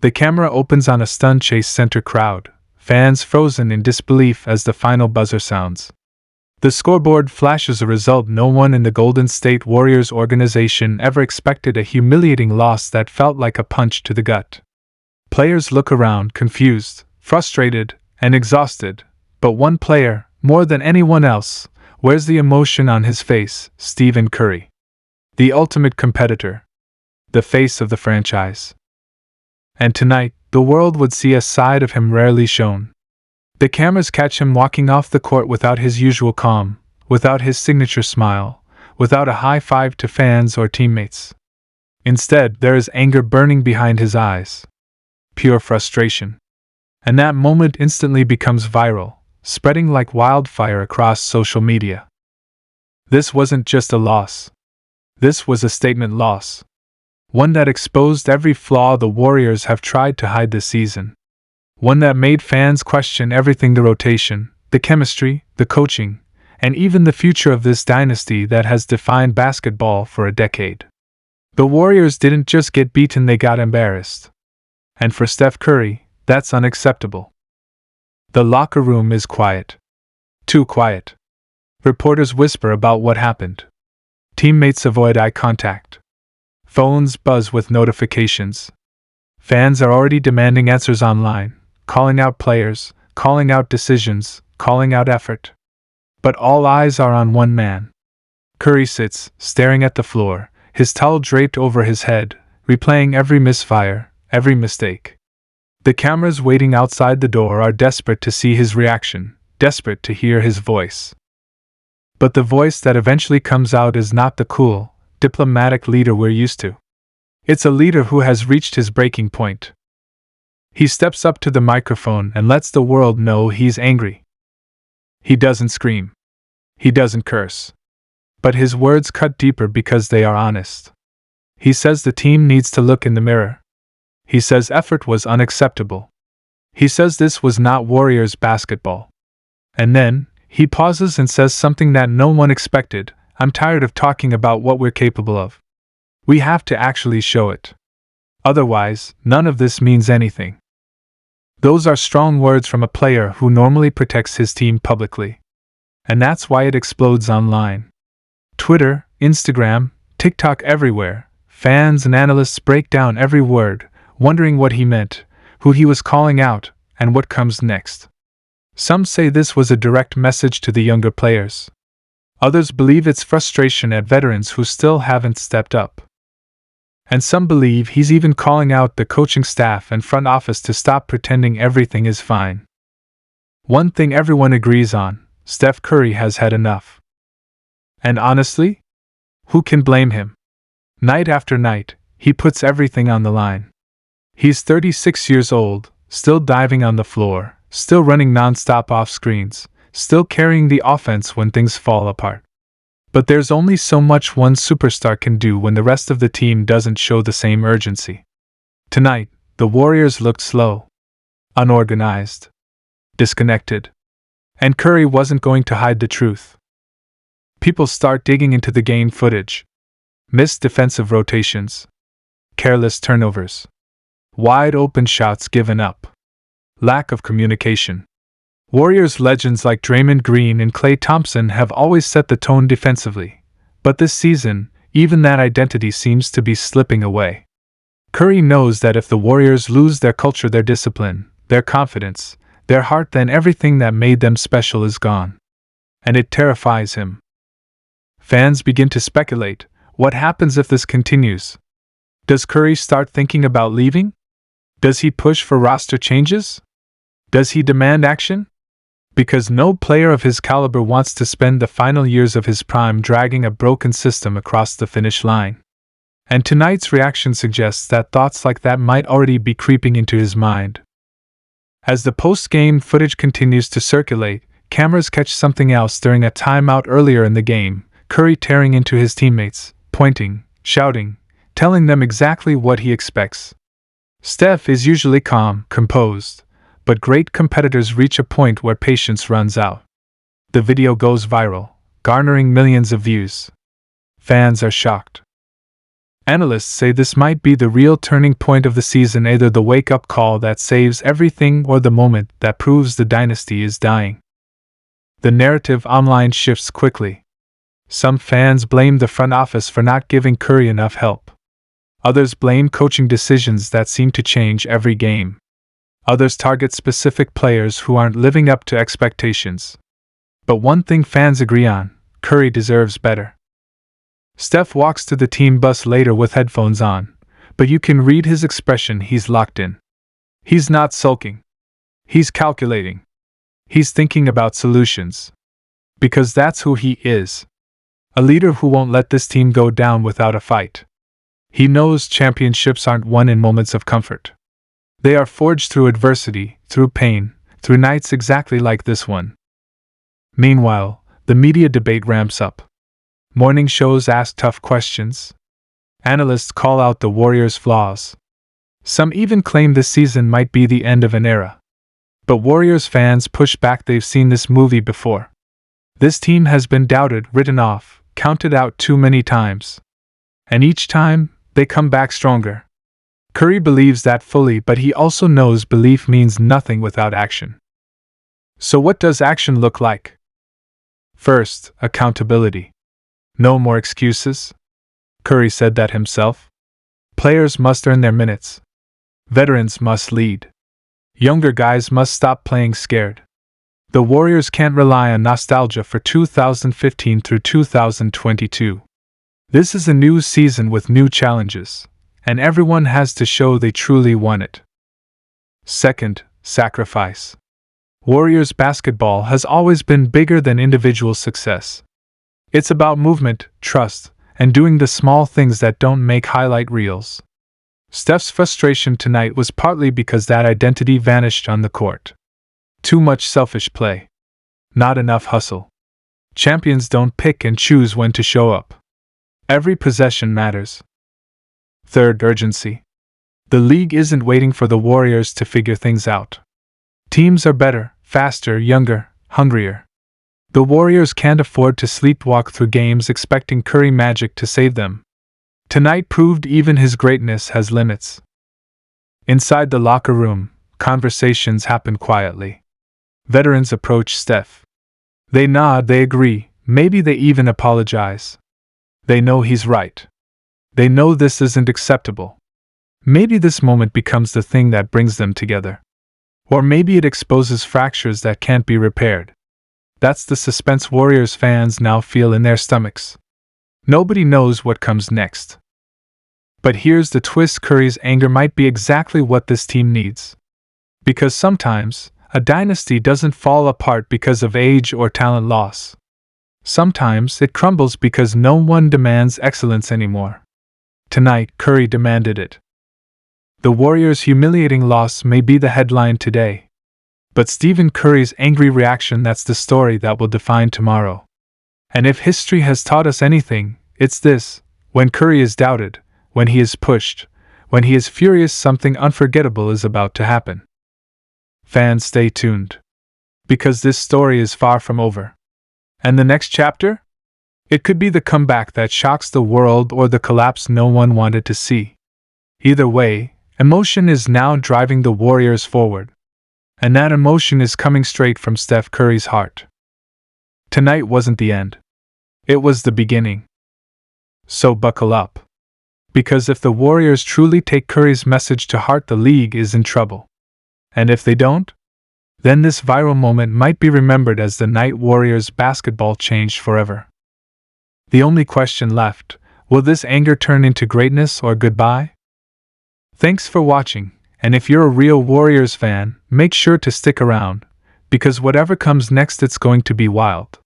The camera opens on a stunned Chase Center crowd, fans frozen in disbelief as the final buzzer sounds. The scoreboard flashes a result no one in the Golden State Warriors organization ever expected, a humiliating loss that felt like a punch to the gut. Players look around, confused, frustrated, and exhausted, but one player, more than anyone else, wears the emotion on his face: Stephen Curry. The ultimate competitor. The face of the franchise. And tonight, the world would see a side of him rarely shown. The cameras catch him walking off the court without his usual calm, without his signature smile, without a high five to fans or teammates. Instead, there is anger burning behind his eyes. Pure frustration. And that moment instantly becomes viral, spreading like wildfire across social media. This wasn't just a loss. This was a statement loss. One that exposed every flaw the Warriors have tried to hide this season. One that made fans question everything: the rotation, the chemistry, the coaching, and even the future of this dynasty that has defined basketball for a decade. The Warriors didn't just get beaten, they got embarrassed. And for Steph Curry, that's unacceptable. The locker room is quiet. Too quiet. Reporters whisper about what happened. Teammates avoid eye contact. Phones buzz with notifications. Fans are already demanding answers online, calling out players, calling out decisions, calling out effort. But all eyes are on one man. Curry sits, staring at the floor, his towel draped over his head, replaying every misfire, every mistake. The cameras waiting outside the door are desperate to see his reaction, desperate to hear his voice. But the voice that eventually comes out is not the cool, diplomatic leader we're used to. It's a leader who has reached his breaking point. He steps up to the microphone and lets the world know he's angry. He doesn't scream. He doesn't curse. But his words cut deeper because they are honest. He says the team needs to look in the mirror. He says effort was unacceptable. He says this was not Warriors basketball. And then, he pauses and says something that no one expected: I'm tired of talking about what we're capable of. We have to actually show it. Otherwise, none of this means anything. Those are strong words from a player who normally protects his team publicly. And that's why it explodes online. Twitter, Instagram, TikTok, everywhere, fans and analysts break down every word, wondering what he meant, who he was calling out, and what comes next. Some say this was a direct message to the younger players. Others believe it's frustration at veterans who still haven't stepped up. And some believe he's even calling out the coaching staff and front office to stop pretending everything is fine. One thing everyone agrees on: Steph Curry has had enough. And honestly, who can blame him? Night after night, he puts everything on the line. He's 36 years old, still diving on the floor, still running non-stop off screens, still carrying the offense when things fall apart. But there's only so much one superstar can do when the rest of the team doesn't show the same urgency. Tonight, the Warriors looked slow, unorganized, disconnected. And Curry wasn't going to hide the truth. People start digging into the game footage. Missed defensive rotations. Careless turnovers. Wide open shots given up. Lack of communication. Warriors legends like Draymond Green and Klay Thompson have always set the tone defensively, but this season, even that identity seems to be slipping away. Curry knows that if the Warriors lose their culture, their discipline, their confidence, their heart, then everything that made them special is gone. And it terrifies him. Fans begin to speculate: what happens if this continues? Does Curry start thinking about leaving? Does he push for roster changes? Does he demand action? Because no player of his caliber wants to spend the final years of his prime dragging a broken system across the finish line. And tonight's reaction suggests that thoughts like that might already be creeping into his mind. As the post-game footage continues to circulate, cameras catch something else during a timeout earlier in the game: Curry tearing into his teammates, pointing, shouting, telling them exactly what he expects. Steph is usually calm, composed, but great competitors reach a point where patience runs out. The video goes viral, garnering millions of views. Fans are shocked. Analysts say this might be the real turning point of the season, either the wake-up call that saves everything or the moment that proves the dynasty is dying. The narrative online shifts quickly. Some fans blame the front office for not giving Curry enough help. Others blame coaching decisions that seem to change every game. Others target specific players who aren't living up to expectations. But one thing fans agree on: Curry deserves better. Steph walks to the team bus later with headphones on, but you can read his expression. He's locked in. He's not sulking. He's calculating. He's thinking about solutions. Because that's who he is. A leader who won't let this team go down without a fight. He knows championships aren't won in moments of comfort. They are forged through adversity, through pain, through nights exactly like this one. Meanwhile, the media debate ramps up. Morning shows ask tough questions. Analysts call out the Warriors' flaws. Some even claim this season might be the end of an era. But Warriors fans push back. They've seen this movie before. This team has been doubted, written off, counted out too many times. And each time, they come back stronger. Curry believes that fully, but he also knows belief means nothing without action. So what does action look like? First, accountability. No more excuses. Curry said that himself. Players must earn their minutes. Veterans must lead. Younger guys must stop playing scared. The Warriors can't rely on nostalgia for 2015 through 2022. This is a new season with new challenges, and everyone has to show they truly want it. Second, sacrifice. Warriors basketball has always been bigger than individual success. It's about movement, trust, and doing the small things that don't make highlight reels. Steph's frustration tonight was partly because that identity vanished on the court. Too much selfish play. Not enough hustle. Champions don't pick and choose when to show up. Every possession matters. Third, urgency. The league isn't waiting for the Warriors to figure things out. Teams are better, faster, younger, hungrier. The Warriors can't afford to sleepwalk through games expecting Curry magic to save them. Tonight proved even his greatness has limits. Inside the locker room, conversations happen quietly. Veterans approach Steph. They nod, they agree, maybe they even apologize. They know he's right. They know this isn't acceptable. Maybe this moment becomes the thing that brings them together. Or maybe it exposes fractures that can't be repaired. That's the suspense Warriors fans now feel in their stomachs. Nobody knows what comes next. But here's the twist: Curry's anger might be exactly what this team needs. Because sometimes, a dynasty doesn't fall apart because of age or talent loss. Sometimes it crumbles because no one demands excellence anymore. Tonight, Curry demanded it. The Warriors' humiliating loss may be the headline today. But Stephen Curry's angry reaction, that's the story that will define tomorrow. And if history has taught us anything, it's this: when Curry is doubted, when he is pushed, when he is furious, something unforgettable is about to happen. Fans, stay tuned. Because this story is far from over. And the next chapter? It could be the comeback that shocks the world or the collapse no one wanted to see. Either way, emotion is now driving the Warriors forward. And that emotion is coming straight from Steph Curry's heart. Tonight wasn't the end. It was the beginning. So buckle up. Because if the Warriors truly take Curry's message to heart, the league is in trouble. And if they don't, then this viral moment might be remembered as the night Warriors basketball changed forever. The only question left: will this anger turn into greatness or goodbye? Thanks for watching. And if you're a real Warriors fan, make sure to stick around, because whatever comes next, it's going to be wild.